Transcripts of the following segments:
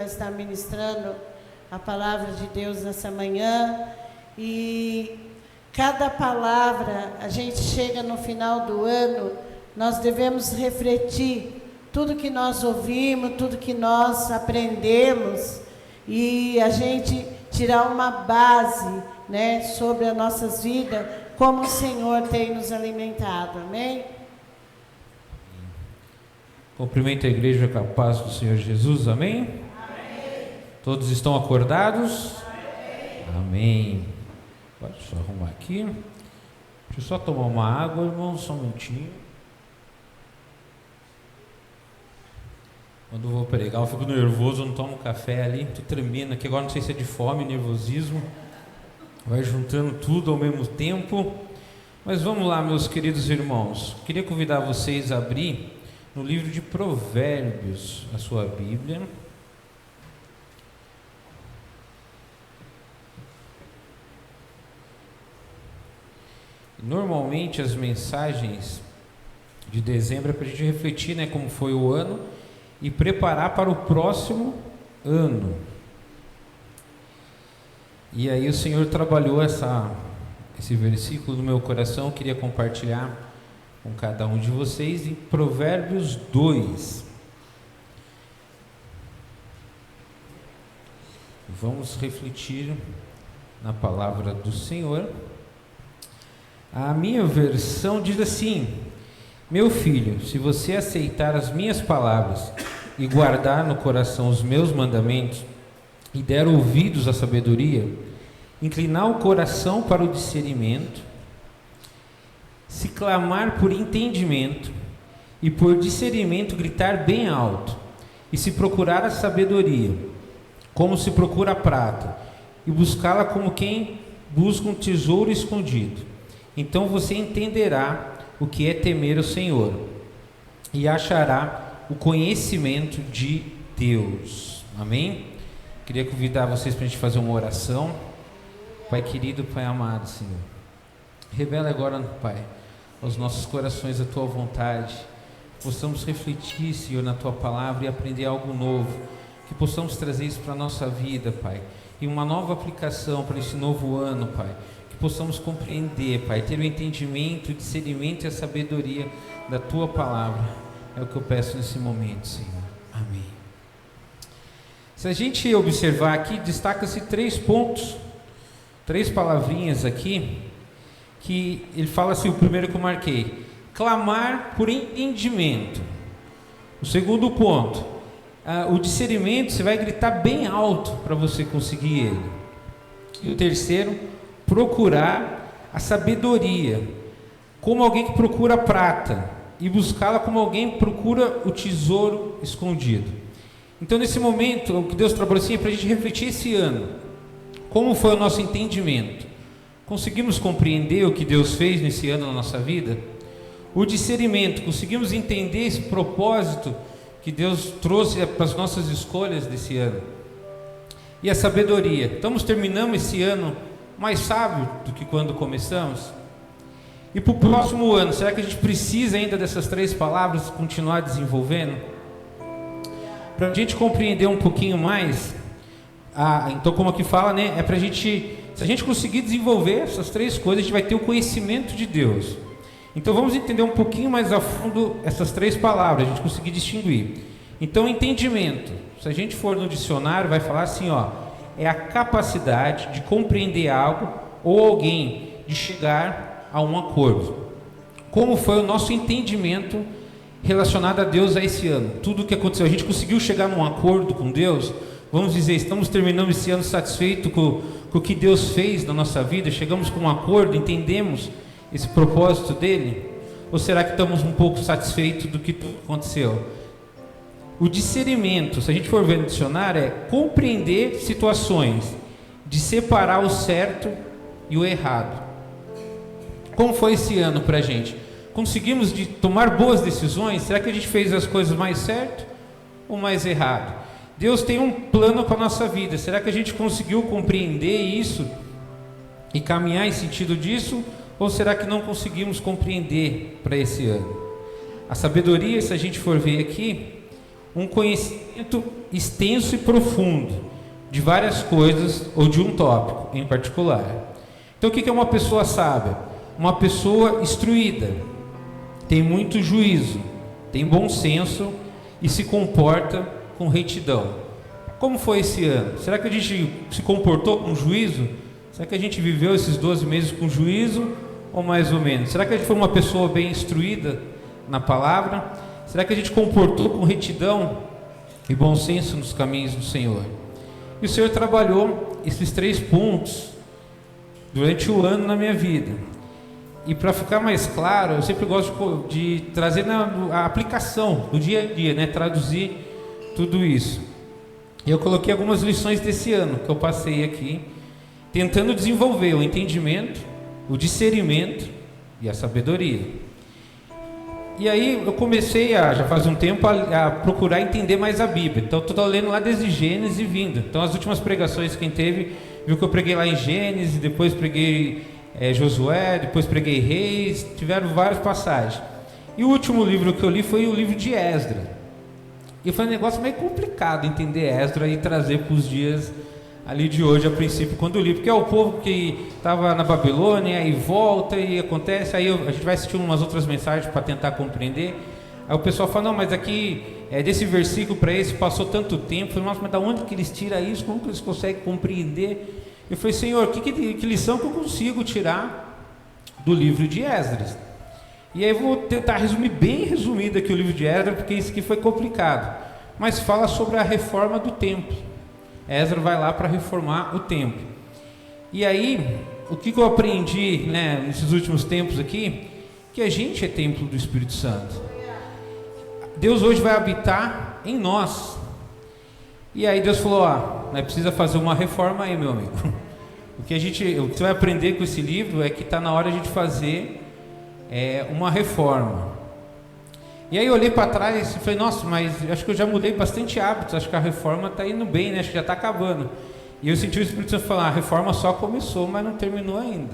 Está ministrando a palavra de Deus nessa manhã, e cada palavra, a gente chega no final do ano, nós devemos refletir tudo que nós ouvimos, tudo que nós aprendemos, e a gente tirar uma base, né, sobre as nossas vidas, como o Senhor tem nos alimentado, amém? Cumprimento a igreja com a paz do Senhor Jesus, amém? Todos estão acordados? Amém. Pode só arrumar aqui. Deixa eu só tomar uma água, irmão, só um minutinho. Quando eu vou pregar, eu fico nervoso, eu não tomo café ali, tô tremendo aqui. Agora não sei se é de fome, nervosismo. Vai juntando tudo ao mesmo tempo. Mas vamos lá, meus queridos irmãos. Queria convidar vocês a abrir no livro de Provérbios a sua Bíblia. Normalmente as mensagens de dezembro é para a gente refletir, né, como foi o ano e preparar para o próximo ano. E aí o Senhor trabalhou esse versículo no meu coração. Eu queria compartilhar com cada um de vocês em Provérbios 2. Vamos refletir na palavra do Senhor. A minha versão diz assim: meu filho, se você aceitar as minhas palavras e guardar no coração os meus mandamentos e der ouvidos à sabedoria, inclinar o coração para o discernimento, se clamar por entendimento e por discernimento gritar bem alto, e se procurar a sabedoria, como se procura a prata, e buscá-la como quem busca um tesouro escondido, então você entenderá o que é temer o Senhor e achará o conhecimento de Deus. Amém? Queria convidar vocês para a gente fazer uma oração. Pai querido, Pai amado, Senhor, revela agora, Pai, aos nossos corações a Tua vontade, que possamos refletir, Senhor, na Tua palavra e aprender algo novo, que possamos trazer isso para a nossa vida, Pai, e uma nova aplicação para esse novo ano, Pai, que possamos compreender, Pai, ter o entendimento, o discernimento e a sabedoria da Tua palavra. É o que eu peço nesse momento, Senhor. Amém. Se a gente observar aqui, destaca-se 3 pontos, 3 palavrinhas aqui, que ele fala assim, o primeiro que eu marquei: clamar por entendimento. O segundo ponto, o discernimento, você vai gritar bem alto para você conseguir ele. E o terceiro, procurar a sabedoria, como alguém que procura a prata, e buscá-la como alguém procura o tesouro escondido. Então, nesse momento, o que Deus trabalhou assim é para a gente refletir esse ano. Como foi o nosso entendimento? Conseguimos compreender o que Deus fez nesse ano na nossa vida? O discernimento, conseguimos entender esse propósito que Deus trouxe para as nossas escolhas desse ano? E a sabedoria, estamos terminando esse ano mais sábio do que quando começamos? E para o próximo ano, será que a gente precisa ainda dessas 3 palavras continuar desenvolvendo? Para a gente compreender um pouquinho mais, então como aqui fala, né, é para a gente, se a gente conseguir desenvolver essas 3 coisas, a gente vai ter o conhecimento de Deus. Então vamos entender um pouquinho mais a fundo essas 3 palavras, a gente conseguir distinguir. Então, entendimento, se a gente for no dicionário, vai falar assim, ó, é a capacidade de compreender algo ou alguém, de chegar a um acordo. Como foi o nosso entendimento relacionado a Deus a esse ano? Tudo o que aconteceu, a gente conseguiu chegar num acordo com Deus? Vamos dizer, estamos terminando esse ano satisfeito com o que Deus fez na nossa vida? Chegamos com um acordo, entendemos esse propósito dele? Ou será que estamos um pouco satisfeitos do que tudo aconteceu? O discernimento, se a gente for ver no dicionário, é compreender situações, de separar o certo e o errado. Como foi esse ano para a gente? Conseguimos tomar boas decisões? Será que a gente fez as coisas mais certo ou mais errado? Deus tem um plano para a nossa vida. Será que a gente conseguiu compreender isso e caminhar em sentido disso? Ou será que não conseguimos compreender para esse ano? A sabedoria, se a gente for ver aqui, um conhecimento extenso e profundo de várias coisas ou de um tópico em particular. Então, o que é uma pessoa sábia? Uma pessoa instruída, tem muito juízo, tem bom senso e se comporta com retidão. Como foi esse ano? Será que a gente se comportou com juízo? Será que a gente viveu esses 12 meses com juízo ou mais ou menos? Será que a gente foi uma pessoa bem instruída na palavra? Será que a gente comportou com retidão e bom senso nos caminhos do Senhor? E o Senhor trabalhou esses 3 pontos durante o ano na minha vida. E para ficar mais claro, eu sempre gosto de trazer a aplicação do dia a dia, né? Traduzir tudo isso. E eu coloquei algumas lições desse ano que eu passei aqui, tentando desenvolver o entendimento, o discernimento e a sabedoria. E aí eu comecei, já faz um tempo, a procurar entender mais a Bíblia. Então eu estou lendo lá desde Gênesis e vindo. Então as últimas pregações, quem teve, viu que eu preguei lá em Gênesis, depois preguei Josué, depois preguei Reis, tiveram várias passagens. E o último livro que eu li foi o livro de Esdras. E foi um negócio meio complicado entender Esdras e trazer para os dias ali de hoje, a princípio, quando eu li, porque é o povo que estava na Babilônia e volta e acontece, aí a gente vai assistir umas outras mensagens para tentar compreender. Aí o pessoal fala, não, mas aqui, desse versículo para esse passou tanto tempo. Eu falei, nossa, mas da onde que eles tiram isso? Como que eles conseguem compreender? Eu falei, Senhor, que lição que eu consigo tirar do livro de Esdras? E aí eu vou tentar resumir, bem resumido aqui o livro de Esdras, porque isso aqui foi complicado, mas fala sobre a reforma do templo. Esdras vai lá para reformar o templo. E aí, o que eu aprendi, né, nesses últimos tempos aqui, que a gente é templo do Espírito Santo. Deus hoje vai habitar em nós. E aí Deus falou, precisa fazer uma reforma aí, meu amigo. O que você vai aprender com esse livro é que está na hora de a gente fazer uma reforma. E aí eu olhei para trás e falei, nossa, mas acho que eu já mudei bastante hábitos, acho que a reforma está indo bem, né? Acho que já está acabando. E eu senti o Espírito Santo falar, a reforma só começou, mas não terminou ainda.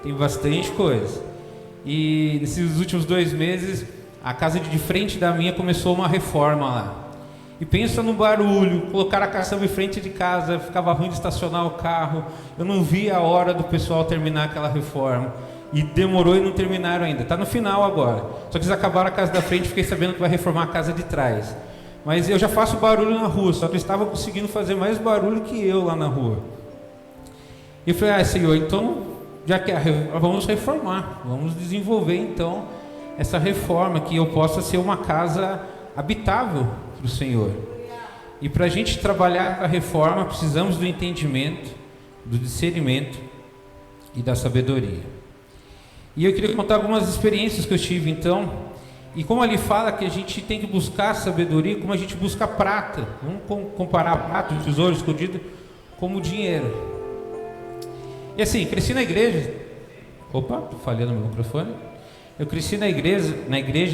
Tem bastante coisa. E nesses últimos 2 meses, a casa de frente da minha começou uma reforma lá. E pensa no barulho, colocaram a caçamba em frente de casa, ficava ruim de estacionar o carro. Eu não vi a hora do pessoal terminar aquela reforma. E demorou e não terminaram ainda. Está no final agora. Só que eles acabaram a casa da frente, fiquei sabendo que vai reformar a casa de trás. Mas eu já faço barulho na rua, só que eles estavam conseguindo fazer mais barulho que eu lá na rua. E eu falei, Senhor, então, já que vamos reformar, vamos desenvolver então essa reforma, que eu possa ser uma casa habitável para o Senhor. E para a gente trabalhar a reforma, precisamos do entendimento, do discernimento e da sabedoria. E eu queria contar algumas experiências que eu tive então. E como ali fala que a gente tem que buscar sabedoria, como a gente busca prata. Vamos comparar prata, o tesouro escondido, como dinheiro. E assim, cresci na igreja. Opa, estou falhando no meu microfone. Eu cresci na igreja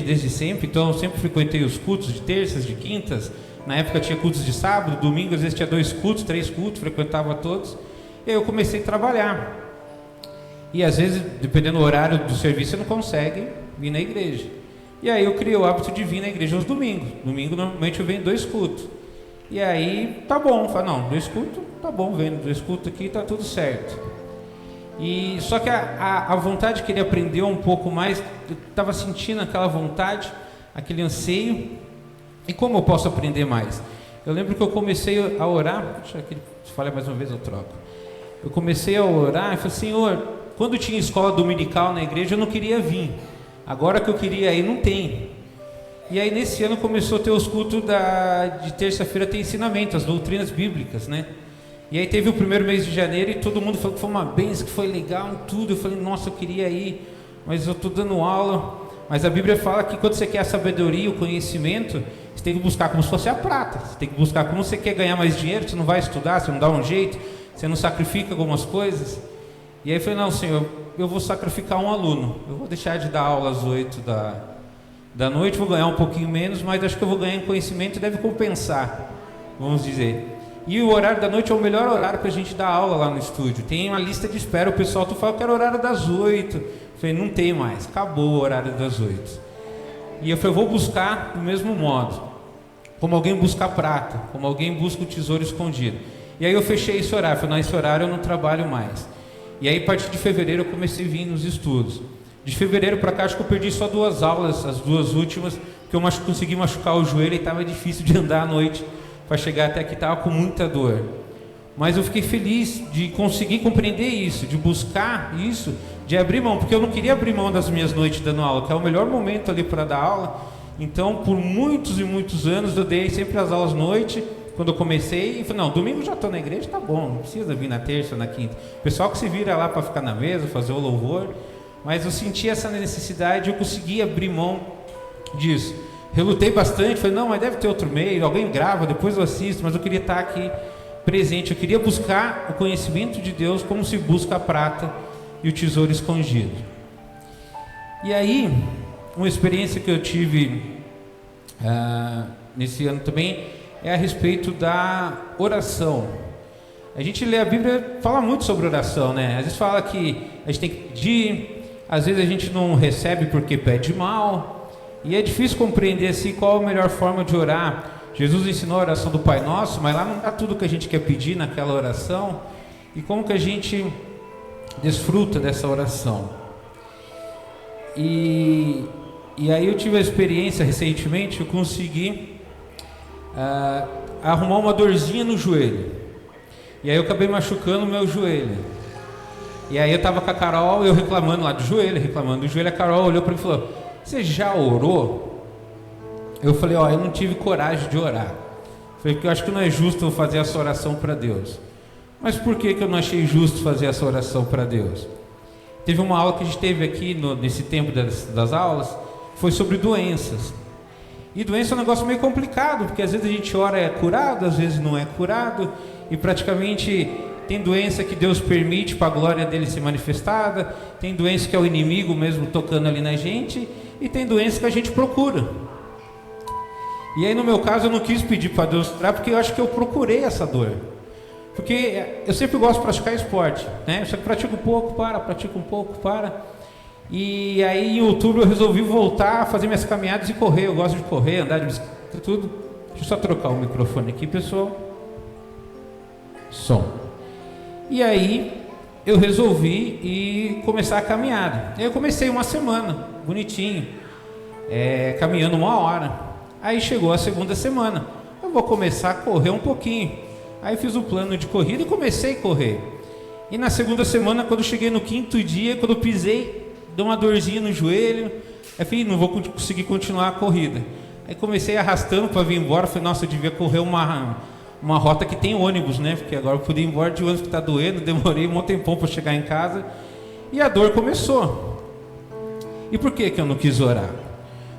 desde sempre, então eu sempre frequentei os cultos de terças, de quintas. Na época tinha cultos de sábado, domingo, às vezes tinha 2 cultos, 3 cultos, frequentava todos. E aí eu comecei a trabalhar. E às vezes, dependendo do horário do serviço, você não consegue vir na igreja. E aí eu criei o hábito de vir na igreja aos domingos. Domingo, normalmente, eu venho 2 cultos. E aí, tá bom. Fala, não, 2 cultos, tá bom, vendo 2 cultos aqui, tá tudo certo. E só que a vontade de querer aprender um pouco mais, eu estava sentindo aquela vontade, aquele anseio. E como eu posso aprender mais? Eu lembro que eu comecei a orar. Deixa eu falar mais uma vez, eu troco. Eu comecei a orar e falei, Senhor, quando tinha escola dominical na igreja, eu não queria vir. Agora que eu queria ir, não tem. E aí nesse ano começou a ter os cultos de terça-feira, tem ensinamento, as doutrinas bíblicas, né? E aí teve o primeiro mês de janeiro e todo mundo falou que foi uma bênção, que foi legal e tudo. Eu falei, nossa, eu queria ir, mas eu estou dando aula. Mas a Bíblia fala que quando você quer a sabedoria, o conhecimento, você tem que buscar como se fosse a prata. Você tem que buscar como você quer ganhar mais dinheiro, você não vai estudar, você não dá um jeito, você não sacrifica algumas coisas. E aí eu falei, não, Senhor, eu vou sacrificar um aluno. Eu vou deixar de dar aula às 8 da noite, vou ganhar um pouquinho menos, mas acho que eu vou ganhar em conhecimento e deve compensar, vamos dizer. E o horário da noite é o melhor horário para a gente dar aula lá no estúdio. Tem uma lista de espera, o pessoal fala, eu quero o horário das 8. Eu falei, não tem mais, acabou o horário das 8. E eu falei, vou buscar do mesmo modo. como alguém busca a prata, como alguém busca o tesouro escondido. E aí eu fechei esse horário, falei, não, esse horário eu não trabalho mais. E aí a partir de fevereiro eu comecei a vir nos estudos. De fevereiro para cá acho que eu perdi só 2 aulas, as 2 últimas, porque eu consegui machucar o joelho e estava difícil de andar à noite para chegar até aqui, estava com muita dor. Mas eu fiquei feliz de conseguir compreender isso, de buscar isso, de abrir mão, porque eu não queria abrir mão das minhas noites dando aula, que é o melhor momento ali para dar aula. Então por muitos e muitos anos eu dei sempre as aulas noite. Quando eu comecei, eu falei, não, domingo já estou na igreja, tá bom, não precisa vir na terça, na quinta. O pessoal que se vira lá para ficar na mesa, fazer o louvor. Mas eu senti essa necessidade, eu consegui abrir mão disso. Relutei bastante, falei, não, mas deve ter outro meio, alguém grava, depois eu assisto, mas eu queria estar aqui presente, eu queria buscar o conhecimento de Deus como se busca a prata e o tesouro escondido. E aí, uma experiência que eu tive nesse ano também é a respeito da oração. A gente lê a Bíblia, fala muito sobre oração, né? Às vezes fala que a gente tem que pedir, às vezes a gente não recebe porque pede mal, e é difícil compreender assim qual a melhor forma de orar. Jesus ensinou a oração do Pai Nosso, mas lá não dá tudo que a gente quer pedir naquela oração, e como que a gente desfruta dessa oração. E aí eu tive a experiência recentemente, eu consegui arrumar uma dorzinha no joelho, e aí eu acabei machucando o meu joelho. E aí eu estava com a Carol, eu reclamando lá do joelho, a Carol olhou para mim e falou, você já orou? Eu falei, eu não tive coragem de orar. Falei, porque eu acho que não é justo eu fazer essa oração para Deus. Mas por que eu não achei justo fazer essa oração para Deus? Teve uma aula que a gente teve aqui nesse tempo das aulas, foi sobre doenças. E doença é um negócio meio complicado, porque às vezes a gente ora é curado, às vezes não é curado, e praticamente tem doença que Deus permite para a glória dele ser manifestada, tem doença que é o inimigo mesmo tocando ali na gente, e tem doença que a gente procura. E aí no meu caso eu não quis pedir para Deus curar, porque eu acho que eu procurei essa dor. Porque eu sempre gosto de praticar esporte, né? Só que pratico um pouco, para. E aí em outubro eu resolvi voltar a fazer minhas caminhadas e correr. Eu gosto de correr, andar de bicicleta, tudo. Deixa eu só trocar o microfone aqui, pessoal. Som. E aí eu resolvi começar a caminhada. Eu comecei uma semana, bonitinho, caminhando 1 hora. Aí chegou a segunda semana, eu vou começar a correr um pouquinho. Aí fiz o plano de corrida e comecei a correr. E na segunda semana, quando cheguei no 5º dia, quando eu pisei, deu uma dorzinha no joelho. Aí falei, não vou conseguir continuar a corrida. Aí comecei arrastando para vir embora. Falei, nossa, eu devia correr uma rota que tem ônibus, né? Porque agora eu podia ir embora de ônibus que está doendo. Demorei um tempão para chegar em casa. E a dor começou. E por que eu não quis orar?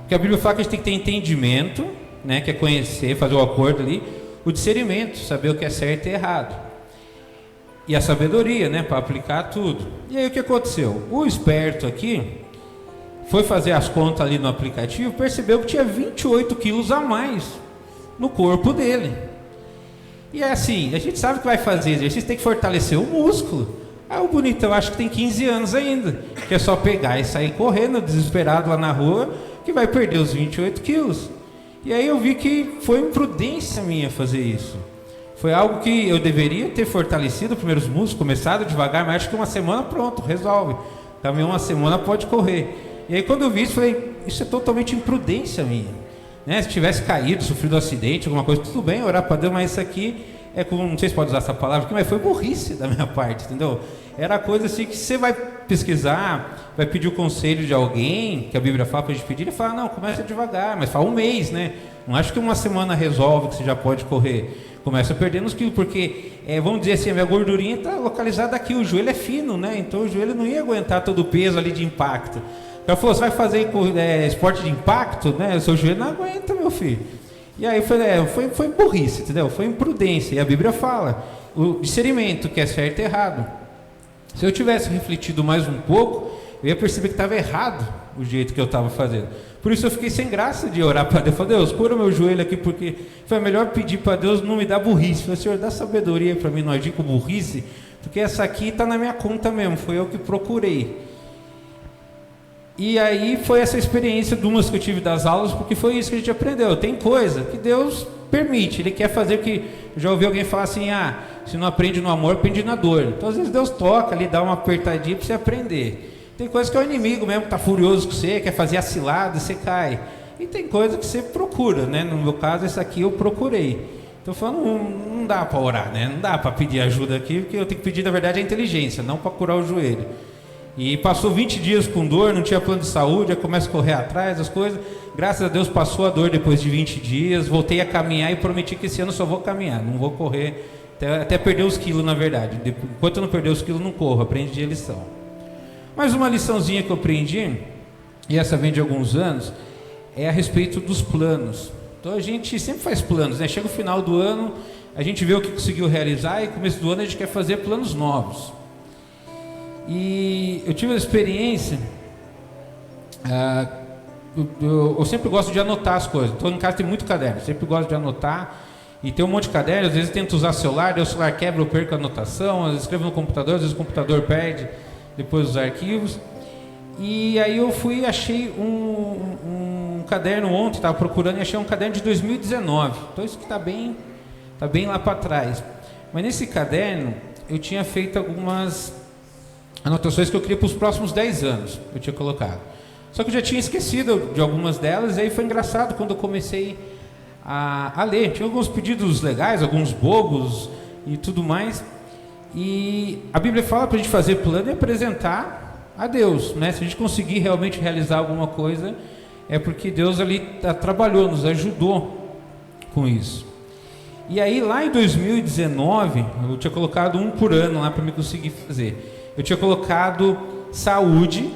Porque a Bíblia fala que a gente tem que ter entendimento, né? Que é conhecer, fazer o acordo ali. O discernimento, saber o que é certo e errado. E a sabedoria, né? Para aplicar tudo. E aí o que aconteceu? O esperto aqui foi fazer as contas ali no aplicativo, percebeu que tinha 28 quilos a mais no corpo dele. E é assim, a gente sabe que vai fazer exercício, tem que fortalecer o músculo. Aí o bonitão acho que tem 15 anos ainda, que é só pegar e sair correndo desesperado lá na rua, que vai perder os 28 quilos. E aí eu vi que foi imprudência minha fazer isso. Foi algo que eu deveria ter fortalecido primeiros músculos, começado devagar, mas acho que 1 semana pronto, resolve. Caminhou 1 semana, pode correr. E aí quando eu vi isso, falei, isso é totalmente imprudência minha. Né? Se tivesse caído, sofrido um acidente, alguma coisa, tudo bem, orar para Deus, mas isso aqui é como, não sei se pode usar essa palavra aqui, mas foi burrice da minha parte, entendeu? Era coisa assim que você vai pesquisar, vai pedir o conselho de alguém, que a Bíblia fala para a gente pedir, ele fala, não, começa devagar, mas fala 1 mês, né? Não acho que 1 semana resolve que você já pode correr. Começa perdendo os quilos, porque, vamos dizer assim, a minha gordurinha está localizada aqui, o joelho é fino, né? Então o joelho não ia aguentar todo o peso ali de impacto. Ela falou, você vai fazer esporte de impacto, né? O seu joelho não aguenta, meu filho. E aí foi burrice, entendeu? Foi imprudência. E a Bíblia fala, o discernimento que é certo e errado. Se eu tivesse refletido mais um pouco, eu ia perceber que estava errado o jeito que eu estava fazendo. Por isso eu fiquei sem graça de orar para Deus. Eu falei, Deus, cura meu joelho aqui, porque foi melhor pedir para Deus não me dar burrice. Eu falei, Senhor, dá sabedoria para mim não agir com burrice, porque essa aqui está na minha conta mesmo, foi eu que procurei. E aí foi essa experiência de umas que eu tive das aulas, porque foi isso que a gente aprendeu. Tem coisa que Deus permite, Ele quer fazer que... Eu já ouvi alguém falar assim, se não aprende no amor, aprende na dor. Então às vezes Deus toca ali, dá uma apertadinha para você aprender. Tem coisa que é o inimigo mesmo, que está furioso com você, quer fazer a cilada, você cai. E tem coisa que você procura, né? No meu caso, essa aqui eu procurei. Então falando, não dá para orar, né? Não dá para pedir ajuda aqui, porque eu tenho que pedir, na verdade, a inteligência, não para curar o joelho. E passou 20 dias com dor, não tinha plano de saúde, aí começa a correr atrás das coisas. Graças a Deus passou a dor depois de 20 dias, voltei a caminhar e prometi que esse ano só vou caminhar, não vou correr, até perder os quilos, na verdade. Enquanto eu não perder os quilos, não corro, aprendi a lição. Mas uma liçãozinha que eu aprendi, e essa vem de alguns anos, é a respeito dos planos. Então a gente sempre faz planos, né? Chega o final do ano, a gente vê o que conseguiu realizar, e no começo do ano a gente quer fazer planos novos. E eu tive a experiência, eu sempre gosto de anotar as coisas. Então em casa tem muito caderno, sempre gosto de anotar. E tem um monte de caderno, às vezes tento usar celular, daí o celular quebra, eu perco a anotação. Às vezes escrevo no computador, às vezes o computador perde depois os arquivos. E aí eu achei um caderno ontem, estava procurando e achei um caderno de 2019. Então isso que está bem lá para trás. Mas nesse caderno eu tinha feito algumas anotações que eu queria para os próximos 10 anos, eu tinha colocado. Só que eu já tinha esquecido de algumas delas, e aí foi engraçado quando eu comecei a ler. Tinha alguns pedidos legais, alguns bobos e tudo mais. E a Bíblia fala para a gente fazer plano e apresentar a Deus, né? Se a gente conseguir realmente realizar alguma coisa, é porque Deus ali trabalhou, nos ajudou com isso. E aí lá em 2019, eu tinha colocado um por ano lá para me conseguir fazer. Eu tinha colocado saúde,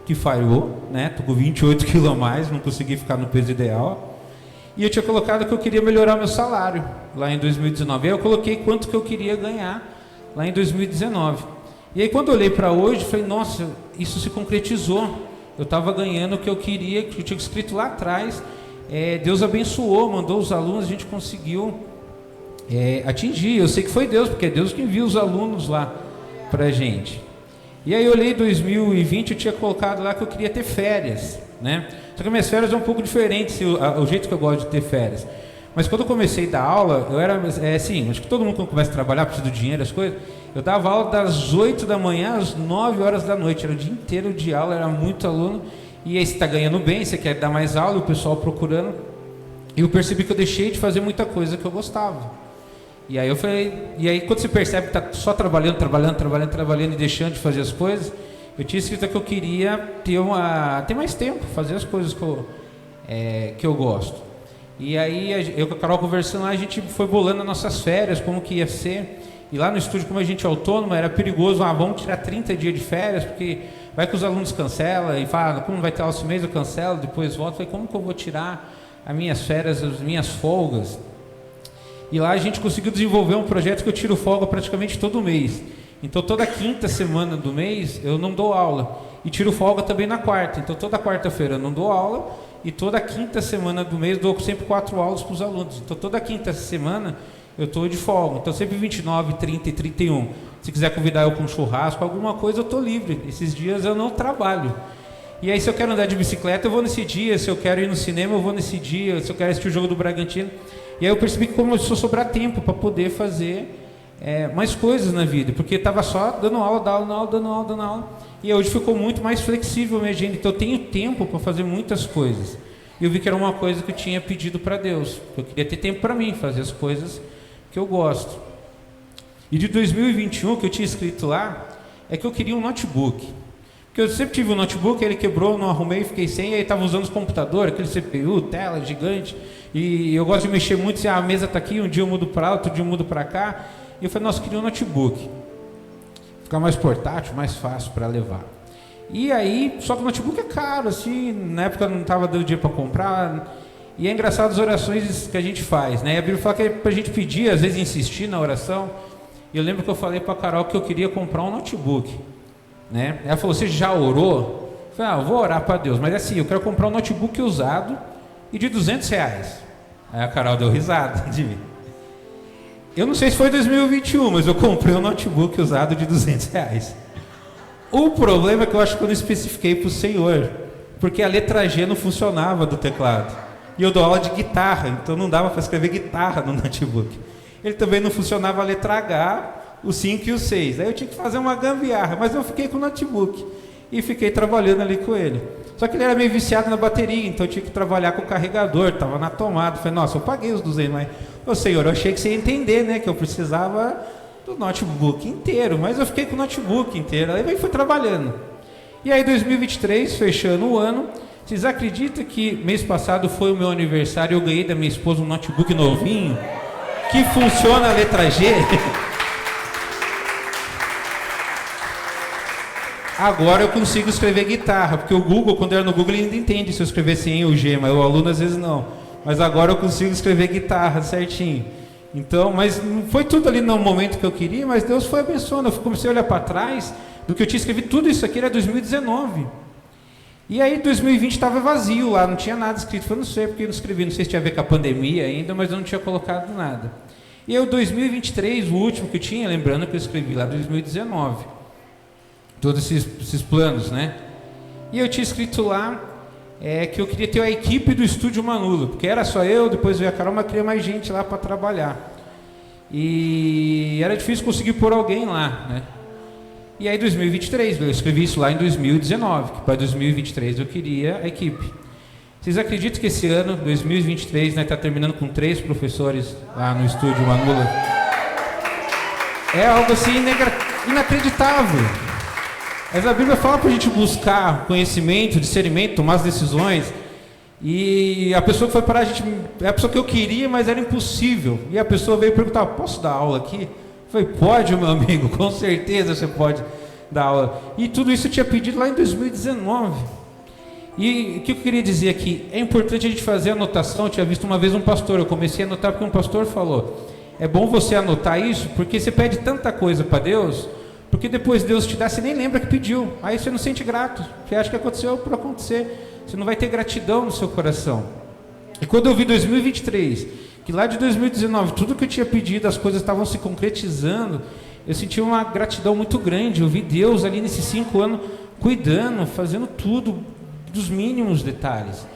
que falhou, né? Tô com 28 quilos a mais, não consegui ficar no peso ideal. E eu tinha colocado que eu queria melhorar meu salário lá em 2019. Aí eu coloquei quanto que eu queria ganhar lá em 2019. E aí quando eu olhei para hoje, falei, nossa, isso se concretizou. Eu estava ganhando o que eu queria, que eu tinha escrito lá atrás. Deus abençoou, mandou os alunos, a gente conseguiu atingir. Eu sei que foi Deus, porque é Deus que envia os alunos lá pra gente. E aí eu olhei 2020, eu tinha colocado lá que eu queria ter férias, né? Só que minhas férias é um pouco diferente, o jeito que eu gosto de ter férias. Mas quando eu comecei a dar aula, eu era assim, acho que todo mundo quando começa a trabalhar, precisa do dinheiro, as coisas, eu dava aula das 8 da manhã às 9 horas da noite, era o dia inteiro de aula, era muito aluno, e aí você está ganhando bem, você quer dar mais aula, o pessoal procurando, e eu percebi que eu deixei de fazer muita coisa que eu gostava. E aí eu falei, e aí quando você percebe que está só trabalhando e deixando de fazer as coisas, eu tinha escrito que eu queria ter mais tempo, fazer as coisas que eu gosto. E aí eu com a Carol conversando lá, a gente foi bolando as nossas férias, como que ia ser. E lá no estúdio, como a gente é autônomo, era perigoso, vamos tirar 30 dias de férias, porque vai que os alunos cancelam e falam, como vai ter aula esse mês, eu cancelo, depois volto. Eu falei, como que eu vou tirar as minhas férias, as minhas folgas? E lá a gente conseguiu desenvolver um projeto que eu tiro folga praticamente todo mês. Então toda quinta semana do mês eu não dou aula. E tiro folga também na quarta. Então toda quarta-feira eu não dou aula. E toda quinta semana do mês eu dou sempre 4 aulas para os alunos. Então toda quinta semana eu estou de folga. Então sempre 29, 30 e 31. Se quiser convidar eu para um churrasco, alguma coisa, eu estou livre. Esses dias eu não trabalho. E aí se eu quero andar de bicicleta, eu vou nesse dia. Se eu quero ir no cinema, eu vou nesse dia. Se eu quero assistir o jogo do Bragantino. E aí eu percebi que começou a sobrar tempo para poder fazer mais coisas na vida, porque estava só dando aula. E hoje ficou muito mais flexível a minha agenda, então eu tenho tempo para fazer muitas coisas. E eu vi que era uma coisa que eu tinha pedido para Deus, eu queria ter tempo para mim, fazer as coisas que eu gosto. E de 2021, que eu tinha escrito lá, é que eu queria um notebook. Porque eu sempre tive um notebook, ele quebrou, não arrumei, fiquei sem, e aí estava usando os computadores, aquele CPU, tela gigante, e eu gosto de mexer muito, se a mesa está aqui, um dia eu mudo para lá, outro dia eu mudo para cá, e eu falei, nossa, eu queria um notebook, ficar mais portátil, mais fácil para levar. E aí, só que o notebook é caro, assim, na época não estava dando dinheiro para comprar, e é engraçado as orações que a gente faz, né? E a Bíblia fala que é para a gente pedir, às vezes insistir na oração, e eu lembro que eu falei para a Carol que eu queria comprar um notebook. Né? Ela falou, você já orou? Eu falei, eu vou orar para Deus, mas assim, eu quero comprar um notebook usado e de R$200. Aí a Carol deu risada de mim. Eu não sei se foi 2021, mas eu comprei um notebook usado de R$200. O problema é que eu acho que eu não especifiquei para o Senhor. porque a letra G não funcionava do teclado. E eu dou aula de guitarra, então não dava para escrever guitarra no notebook. Ele também não funcionava a letra H, o 5 e o 6. Aí eu tinha que fazer uma gambiarra, mas eu fiquei com o notebook e fiquei trabalhando ali com ele. Só que ele era meio viciado na bateria, então eu tinha que trabalhar com o carregador, estava na tomada. Falei, nossa, eu paguei os 200, mas... Ô senhor, eu achei que você ia entender, né, que eu precisava do notebook inteiro, mas eu fiquei com o notebook inteiro, aí fui trabalhando. E aí 2023, fechando o ano, vocês acreditam que mês passado foi o meu aniversário e eu ganhei da minha esposa um notebook novinho, que funciona a letra G? Agora eu consigo escrever guitarra, porque o Google, quando eu era no Google, ele ainda entende se eu escrever sem o G, mas o aluno às vezes não. Mas agora eu consigo escrever guitarra certinho. Então, mas não foi tudo ali no momento que eu queria, mas Deus foi abençoando. Eu comecei a olhar para trás do que eu tinha escrevido, tudo isso aqui era 2019. E aí 2020 estava vazio lá, não tinha nada escrito. Eu não sei porque eu não escrevi, não sei se tinha a ver com a pandemia ainda, mas eu não tinha colocado nada. E aí o 2023, o último que eu tinha, lembrando que eu escrevi lá em 2019. Todos esses planos, né? E eu tinha escrito lá que eu queria ter a equipe do Estúdio Manula, porque era só eu, depois veio a Carol, mas queria mais gente lá para trabalhar. E era difícil conseguir pôr alguém lá, né? E aí 2023, eu escrevi isso lá em 2019, que para 2023 eu queria a equipe. Vocês acreditam que esse ano, 2023, né, está terminando com 3 professores lá no Estúdio Manula? É algo assim inacreditável. Mas a Bíblia fala para a gente buscar conhecimento, discernimento, tomar as decisões. E a pessoa que foi parar, é a pessoa que eu queria, mas era impossível. E a pessoa veio perguntar, posso dar aula aqui? Eu falei, pode, meu amigo, com certeza você pode dar aula. E tudo isso eu tinha pedido lá em 2019. E o que eu queria dizer aqui? É importante a gente fazer anotação. Eu tinha visto uma vez um pastor, eu comecei a anotar porque um pastor falou, é bom você anotar isso, porque você pede tanta coisa para Deus, porque depois Deus te dá, você nem lembra que pediu, aí você não sente grato, você acha que aconteceu por acontecer, você não vai ter gratidão no seu coração. E quando eu vi 2023, que lá de 2019, tudo que eu tinha pedido, as coisas estavam se concretizando, eu senti uma gratidão muito grande. Eu vi Deus ali nesses 5 anos, cuidando, fazendo tudo, dos mínimos detalhes.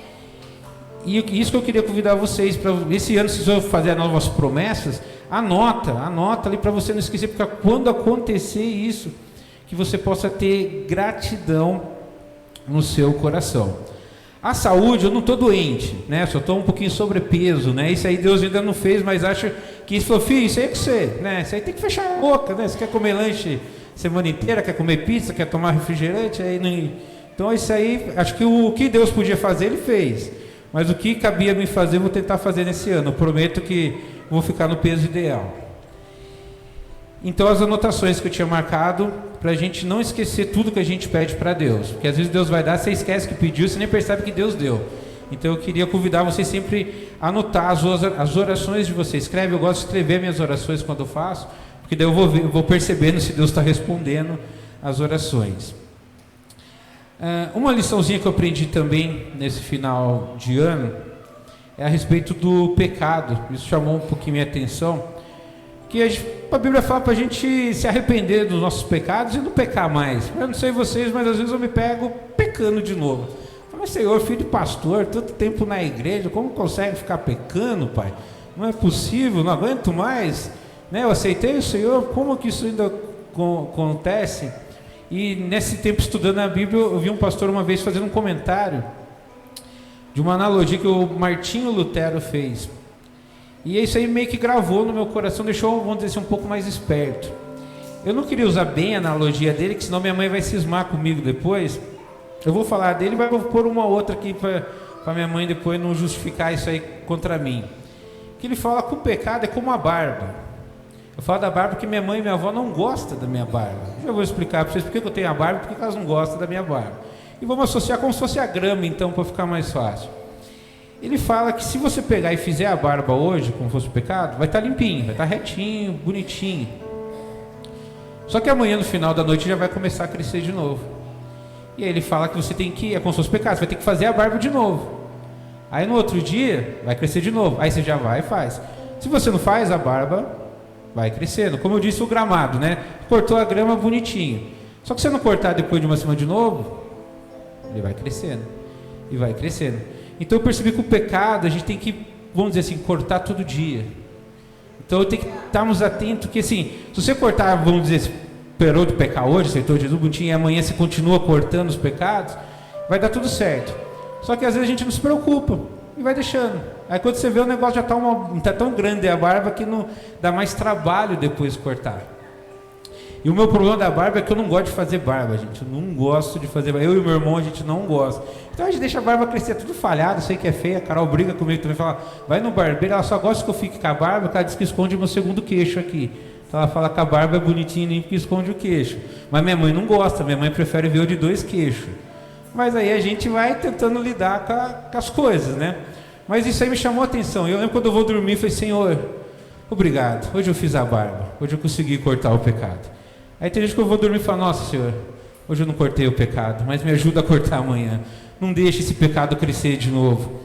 E isso que eu queria convidar vocês, para esse ano, se vocês vão fazer novas promessas, anota ali para você não esquecer, porque quando acontecer isso, que você possa ter gratidão no seu coração. A saúde, eu não estou doente, né? Só estou um pouquinho sobrepeso, né? Isso aí Deus ainda não fez, mas acha que isso, falou, filho, isso aí é com você, né? Isso aí tem que fechar a boca, né? Você quer comer lanche semana inteira, quer comer pizza, quer tomar refrigerante, aí não... Então isso aí, acho que o que Deus podia fazer, Ele fez. Mas o que cabia me fazer, eu vou tentar fazer nesse ano. Eu prometo que vou ficar no peso ideal. Então as anotações que eu tinha marcado, para a gente não esquecer tudo que a gente pede para Deus. Porque às vezes Deus vai dar, você esquece que pediu, você nem percebe que Deus deu. Então eu queria convidar vocês sempre a anotar as orações de vocês. Escreve, eu gosto de escrever minhas orações quando eu faço, porque daí eu vou percebendo se Deus está respondendo as orações. Uma liçãozinha que eu aprendi também nesse final de ano é a respeito do pecado. Isso chamou um pouquinho minha atenção, que a Bíblia fala para a gente se arrepender dos nossos pecados e não pecar mais. Eu não sei vocês, mas às vezes eu me pego pecando de novo. Mas Senhor, filho de pastor, tanto tempo na igreja, como consegue ficar pecando, pai? Não é possível, não aguento mais, né? Eu aceitei o Senhor, como que isso ainda acontece? E nesse tempo estudando a Bíblia, eu vi um pastor uma vez fazendo um comentário de uma analogia que o Martinho Lutero fez. E isso aí meio que gravou no meu coração, deixou, vamos dizer assim, um pouco mais esperto. Eu não queria usar bem a analogia dele, que senão minha mãe vai cismar comigo depois. Eu vou falar dele e vou pôr uma outra aqui para minha mãe depois não justificar isso aí contra mim. Que ele fala que o pecado é como a barba. Eu falo da barba porque minha mãe e minha avó não gostam da minha barba. Já vou explicar para vocês por que eu tenho a barba e por que elas não gostam da minha barba. E vamos associar como se fosse a grama, então, para ficar mais fácil. Ele fala que se você pegar e fizer a barba hoje, como fosse o pecado, vai estar limpinho, vai estar retinho, bonitinho. Só que amanhã, no final da noite, já vai começar a crescer de novo. E aí ele fala que você tem que, é como se fosse pecado, você vai ter que fazer a barba de novo. Aí no outro dia, vai crescer de novo. Aí você já vai e faz. Se você não faz, a barba vai crescendo. Como eu disse, o gramado, né? Cortou a grama bonitinho. Só que se você não cortar depois de uma semana de novo, ele vai crescendo. e vai crescendo. Então eu percebi que o pecado a gente tem que, vamos dizer assim, cortar todo dia. Então eu tenho que estarmos atentos que assim, se você cortar, vamos dizer, parou de pecar hoje, aceitou Jesus bonitinho, e amanhã você continua cortando os pecados, vai dar tudo certo. Só que às vezes a gente não se preocupa e vai deixando. Aí quando você vê, o negócio já está tão grande a barba que não dá mais trabalho depois cortar. E o meu problema da barba é que eu não gosto de fazer barba, gente. Eu não gosto de fazer barba. Eu e meu irmão, a gente não gosta. Então a gente deixa a barba crescer tudo falhado, sei que é feia. A Carol briga comigo também, fala, vai no barbeiro, ela só gosta que eu fique com a barba, porque ela diz que esconde o meu segundo queixo aqui. Então ela fala que a barba é bonitinha nem porque esconde o queixo. Mas minha mãe não gosta, minha mãe prefere ver o de 2 queixos. Mas aí a gente vai tentando lidar com as coisas, né? Mas isso aí me chamou a atenção. Eu lembro quando eu vou dormir, eu falei, Senhor, obrigado, hoje eu fiz a barba, hoje eu consegui cortar o pecado. Aí tem gente que eu vou dormir e falo, nossa Senhor, hoje eu não cortei o pecado, mas me ajuda a cortar amanhã. Não deixe esse pecado crescer de novo.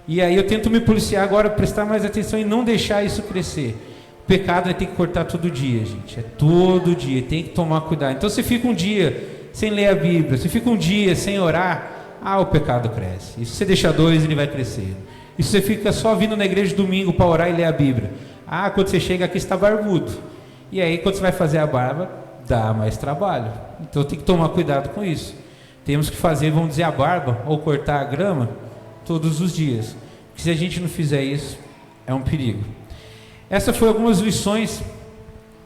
E aí eu tento me policiar agora, prestar mais atenção e não deixar isso crescer. O pecado tem que cortar todo dia, gente. É todo dia, tem que tomar cuidado. Então se fica um dia sem ler a Bíblia, se fica um dia sem orar, o pecado cresce. E se você deixa 2, ele vai crescer. E se você fica só vindo na igreja domingo para orar e ler a Bíblia, quando você chega aqui está barbudo. E aí quando você vai fazer a barba, dá mais trabalho. Então tem que tomar cuidado com isso. Temos que fazer, vamos dizer, a barba ou cortar a grama todos os dias. Porque se a gente não fizer isso, é um perigo. Essas foram algumas lições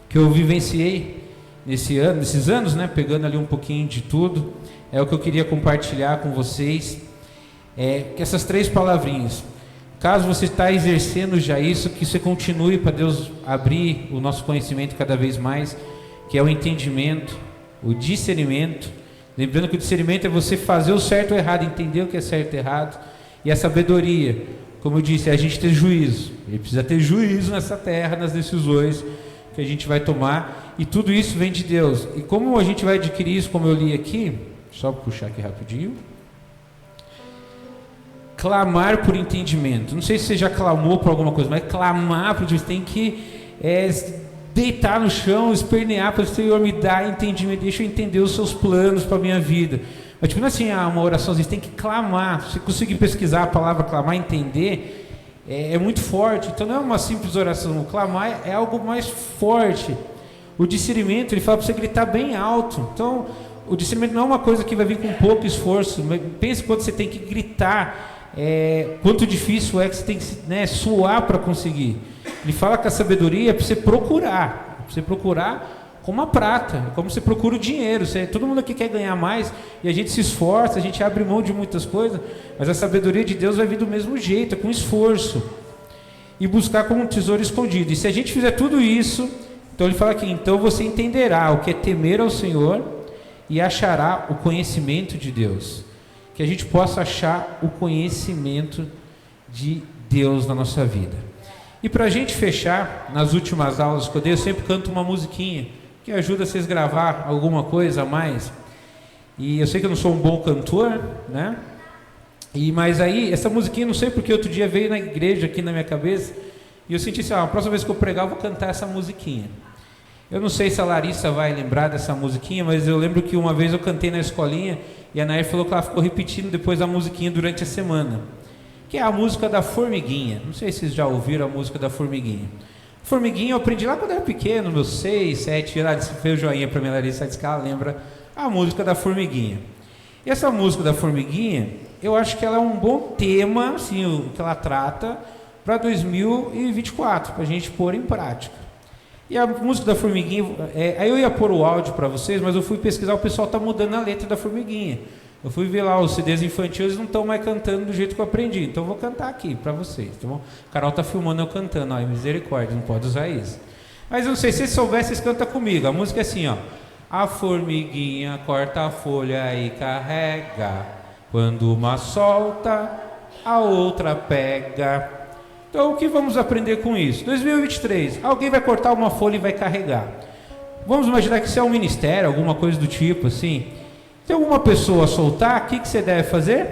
que eu vivenciei nesses anos, né? Pegando ali um pouquinho de tudo. É o que eu queria compartilhar com vocês. Que essas 3 palavrinhas. Caso você está exercendo já isso, que você continue para Deus abrir o nosso conhecimento cada vez mais, que é o entendimento, o discernimento. Lembrando que o discernimento é você fazer o certo ou errado, entender o que é certo e errado. E a sabedoria, como eu disse, é a gente ter juízo. Ele precisa ter juízo nessa terra, nas decisões que a gente vai tomar. E tudo isso vem de Deus. E como a gente vai adquirir isso, como eu li aqui, só puxar aqui rapidinho. Clamar por entendimento. Não sei se você já clamou por alguma coisa, mas clamar por Deus, tem que deitar no chão, espernear para o Senhor, me dar entendimento, deixa eu entender os seus planos para a minha vida. Mas tipo, não é assim, uma oração, você tem que clamar. Se você conseguir pesquisar a palavra clamar, entender, é muito forte. Então não é uma simples oração, o clamar é algo mais forte. O discernimento, ele fala para você gritar bem alto. Então o discernimento não é uma coisa que vai vir com pouco esforço. Pense quando você tem que gritar, quanto difícil é que você tem que suar para conseguir. Ele fala que a sabedoria é para você procurar como a prata, como você procura o dinheiro. Todo mundo aqui quer ganhar mais e a gente se esforça, a gente abre mão de muitas coisas, mas a sabedoria de Deus vai vir do mesmo jeito, com esforço, e buscar como um tesouro escondido. E se a gente fizer tudo isso, então ele fala aqui, então você entenderá o que é temer ao Senhor e achará o conhecimento de Deus. Que a gente possa achar o conhecimento de Deus na nossa vida. E para a gente fechar, nas últimas aulas que eu dei, eu sempre canto uma musiquinha que ajuda vocês a gravar alguma coisa a mais. E eu sei que eu não sou um bom cantor, né? Mas aí, essa musiquinha, não sei porque outro dia veio na igreja aqui na minha cabeça, e eu senti assim, a próxima vez que eu pregar, eu vou cantar essa musiquinha. Eu não sei se a Larissa vai lembrar dessa musiquinha, mas eu lembro que uma vez eu cantei na escolinha, e a Nair falou que ela ficou repetindo depois a musiquinha durante a semana. Que é a música da Formiguinha. Não sei se vocês já ouviram a música da Formiguinha. Formiguinha eu aprendi lá quando eu era pequeno, meus 6, 7 anos. Fez o joinha para mim, Larissa, disse que ela lembra a música da Formiguinha. E essa música da Formiguinha, eu acho que ela é um bom tema, assim, o que ela trata, para 2024, para a gente pôr em prática. E a música da Formiguinha, aí eu ia pôr o áudio para vocês, mas eu fui pesquisar, o pessoal está mudando a letra da Formiguinha. Eu fui ver lá os CDs infantis, eles não estão mais cantando do jeito que eu aprendi. Então eu vou cantar aqui para vocês, tá bom? A Carol tá filmando eu cantando, misericórdia, não pode usar isso. Mas eu não sei, se vocês soubessem, vocês cantam comigo. A música é assim, ó. A formiguinha corta a folha e carrega. Quando uma solta, a outra pega. Então o que vamos aprender com isso? 2023, alguém vai cortar uma folha e vai carregar. Vamos imaginar que isso é um ministério, alguma coisa do tipo assim. Se alguma pessoa soltar, o que você deve fazer?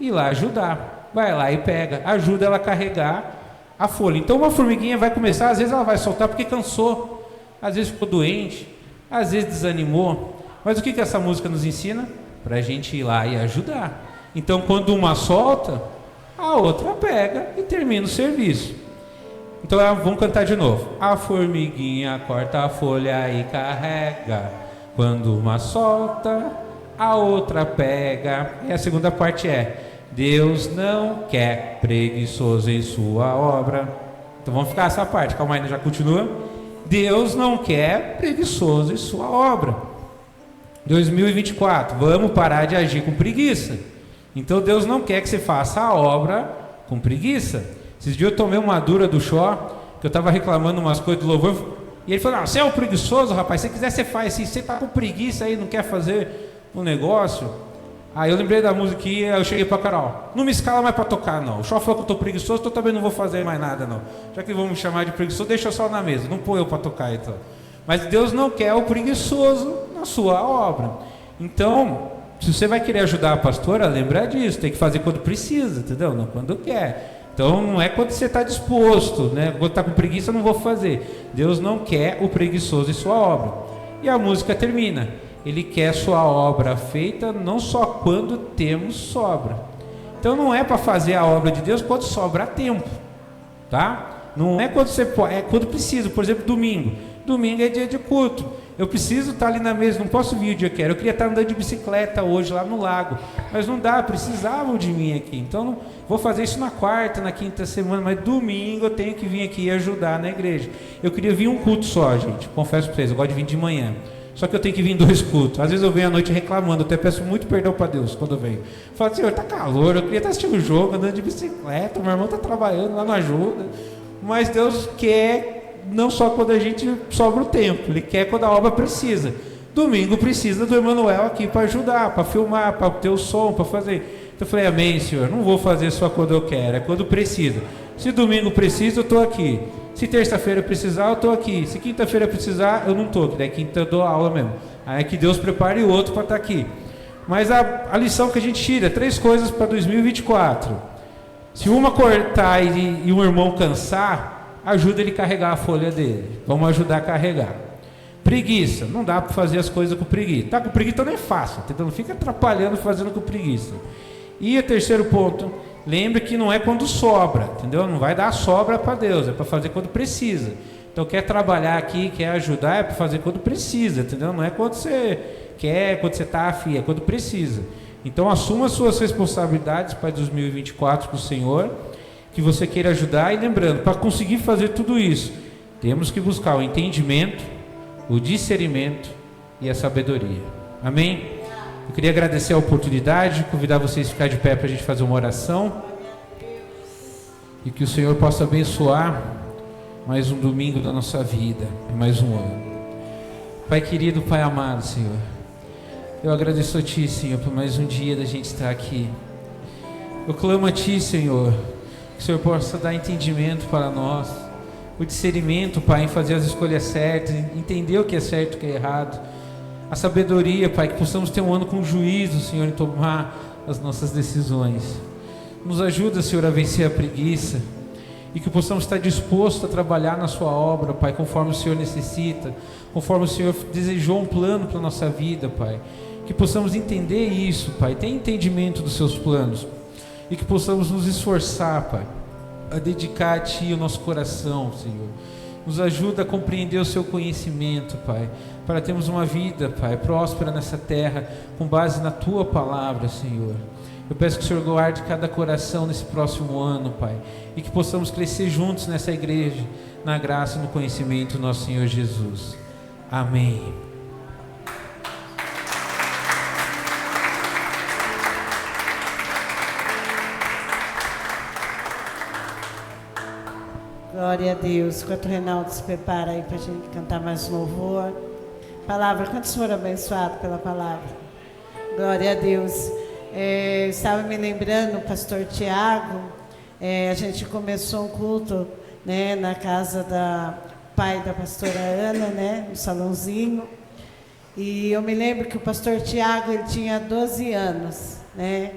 Ir lá ajudar. Vai lá e pega, ajuda ela a carregar a folha. Então uma formiguinha vai começar, às vezes ela vai soltar porque cansou, às vezes ficou doente, às vezes desanimou. Mas o que essa música nos ensina? Para a gente ir lá e ajudar. Então, quando uma solta, a outra pega e termina o serviço. Então, vamos cantar de novo. A formiguinha corta a folha e carrega. Quando uma solta, a outra pega. E a segunda parte é: Deus não quer preguiçoso em sua obra. Então vamos ficar essa parte, calma aí, já continua. Deus não quer preguiçoso em sua obra. 2024, vamos parar de agir com preguiça. Então Deus não quer que você faça a obra com preguiça. Esses dias eu tomei uma dura do Xó, que eu estava reclamando umas coisas do louvor, e ele falou: não, você é um preguiçoso, rapaz, se quiser você faz assim, você está com preguiça aí, não quer fazer um negócio. Aí eu lembrei da música e eu cheguei para Carol: não me escala mais para tocar não, o Xó falou que eu estou preguiçoso, então eu também não vou fazer mais nada não, já que vão me chamar de preguiçoso, deixa eu só na mesa, não põe eu para tocar então. Mas Deus não quer o preguiçoso na sua obra. Então, se você vai querer ajudar a pastora, lembra disso, tem que fazer quando precisa, entendeu? Não quando quer. Então não é quando você está disposto, né? Quando está com preguiça, eu não vou fazer. Deus não quer o preguiçoso em sua obra. E a música termina: Ele quer sua obra feita não só quando temos sobra. Então não é para fazer a obra de Deus quando sobra tempo, tá? Não é quando você pode, é quando precisa. Por exemplo, domingo. Domingo é dia de culto. Eu preciso estar ali na mesa, não posso vir o dia que quero. Eu queria estar andando de bicicleta hoje lá no lago, mas não dá, precisavam de mim aqui. Então não, vou fazer isso na quarta, na quinta semana, mas domingo eu tenho que vir aqui e ajudar na igreja. Eu queria vir um culto só, gente, confesso para vocês, eu gosto de vir de manhã. Só que eu tenho que vir em 2 cultos. Às vezes eu venho à noite reclamando, eu até peço muito perdão para Deus quando eu venho. Falo: Senhor, tá calor, eu queria estar assistindo o jogo, andando de bicicleta, meu irmão está trabalhando lá, não ajuda. Mas Deus quer não só quando a gente sobra o tempo, Ele quer quando a obra precisa. Domingo precisa do Emanuel aqui para ajudar, para filmar, para ter o som, para fazer. Então eu falei: amém, Senhor, não vou fazer só quando eu quero, é quando precisa. Se domingo precisa, eu estou aqui. Se terça-feira precisar, eu estou aqui. Se quinta-feira precisar, eu não estou, que daí quinta eu dou aula mesmo. Aí é que Deus prepare o outro para estar aqui. Mas a lição que a gente tira: 3 coisas para 2024. Se uma cortar e um irmão cansar, ajuda ele a carregar a folha dele. Vamos ajudar a carregar. Preguiça, não dá para fazer as coisas com preguiça. Tá com preguiça não é fácil, entendeu? Não fica atrapalhando fazendo com preguiça. E o terceiro ponto: lembre que não é quando sobra, entendeu? Não vai dar sobra para Deus, é para fazer quando precisa. Então quer trabalhar aqui, quer ajudar, é para fazer quando precisa, entendeu? Não é quando você quer, quando você está afim, é quando precisa. Então assuma as suas responsabilidades para 2024 com o Senhor, que você queira ajudar. E lembrando, para conseguir fazer tudo isso, temos que buscar o entendimento, o discernimento e a sabedoria. Amém? Eu queria agradecer a oportunidade, convidar vocês a ficar de pé para a gente fazer uma oração, e que o Senhor possa abençoar mais um domingo da nossa vida, mais um ano. Pai querido, Pai amado, Senhor, eu agradeço a Ti, Senhor, por mais um dia da gente estar aqui. Eu clamo a Ti, Senhor, que o Senhor possa dar entendimento para nós, o discernimento, Pai, em fazer as escolhas certas, entender o que é certo e o que é errado, a sabedoria, Pai, que possamos ter um ano com juízo, Senhor, em tomar as nossas decisões. Nos ajuda, Senhor, a vencer a preguiça, e que possamos estar dispostos a trabalhar na Sua obra, Pai, conforme o Senhor necessita, conforme o Senhor desejou um plano para a nossa vida, Pai. Que possamos entender isso, Pai, ter entendimento dos Seus planos, e que possamos nos esforçar, Pai, a dedicar a Ti o nosso coração, Senhor. Nos ajuda a compreender o Seu conhecimento, Pai, para termos uma vida, Pai, próspera nessa terra, com base na Tua palavra, Senhor. Eu peço que o Senhor guarde cada coração nesse próximo ano, Pai, e que possamos crescer juntos nessa igreja, na graça e no conhecimento do nosso Senhor Jesus. Amém. Glória a Deus. Enquanto o Reinaldo se prepara aí para a gente cantar mais um louvor. Palavra, quantos foram abençoados pela palavra? Glória a Deus. Estava me lembrando, o pastor Tiago, a gente começou um culto, né, na casa da pai da pastora Ana, né, no salãozinho. E eu me lembro que o pastor Tiago, ele tinha 12 anos, né?